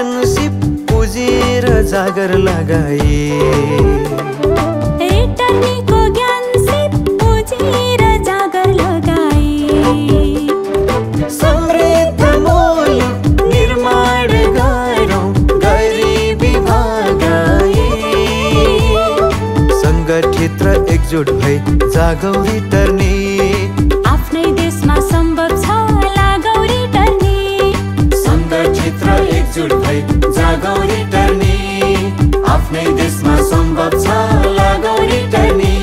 ज्ञानसिप पुजेर जागर लगाए। रिटर्नीको ज्ञानसिप पुजेर जागर लगाए। समृद्ध मुलुक निर्माण गरौँ गरिबी भगाए। संगठित र एकजुट भई जागौँ रिटर्नी। आफ्नै देशमा सम्भव छ लागौँ रिटर्नी। संगठित र एकजुट भई जागौँ रिटर्नी। आफ्नै देशमा सम्भव छ लागौँ रिटर्नी।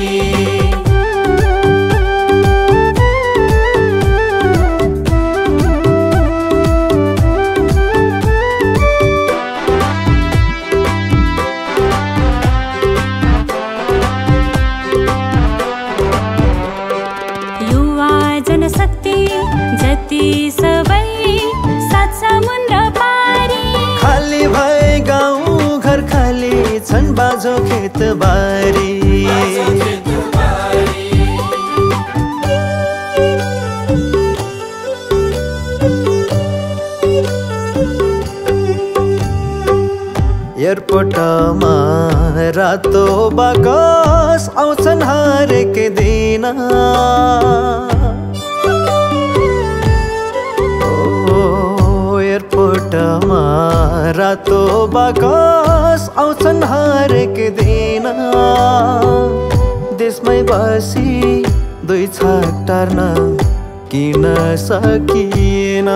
जनशक्ति जति सबै सात समुद्र पारी। खाली भए गाउँ घर खाली छन् बाजो खेतबारी। एयरपोर्टमा रातो बाकस आउँछन् हरेक दिन। एयरपोर्टमा रातो बाकस आउँछन् हरेक दिन। देशमै बसी दुई छाक टार्न किन सकिएन।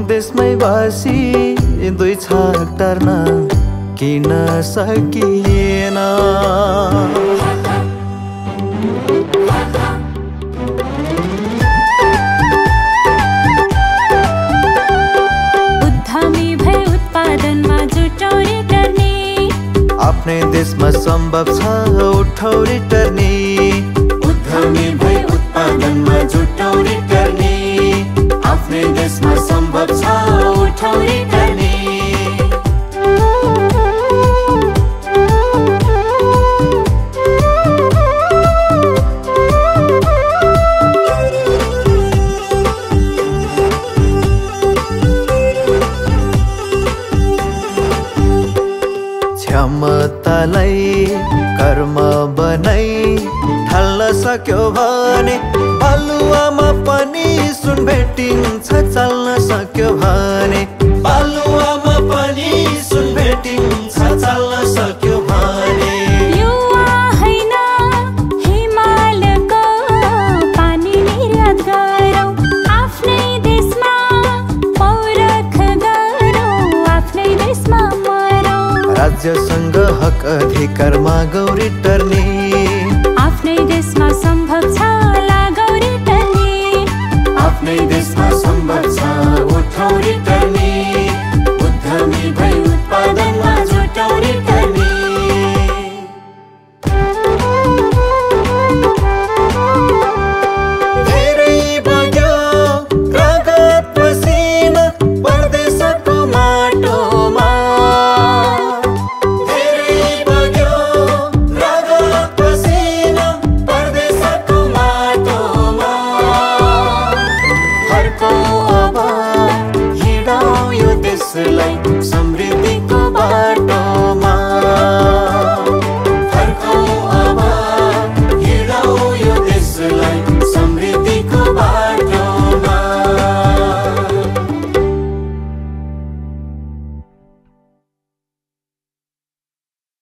देशमै बसी दुई छाक टार्न किन सकिएन। आफ्नै देशमा सम्भव छ उठौ रिटर्नी। उद्यमी भई उत्पादनमा जुटौ रिटर्नी। आफ्नै देशमा सम्भव छ उठौ रिटर्नी। क्षमतालाई कर्म बनाई ढल्न सक्यो भने बालुवामा पनि सुन भेटिन्छ चल्न सक्यो भने। बालुवामा पनि सुन भेटिन्छ चल्न सक्यो भने। युवा हैन हिमालको पानी निर्यात गरौँ आफ्नै देशमा पौरख गरौँ आफ्नै देशमा मरौँ। राज्यसँग हक अधिकार मागौ रिटर्नी। आफ्नै देशमा सम्भव छ लागौ रिटर्नी। आफ्नै देशमा सम्भव छ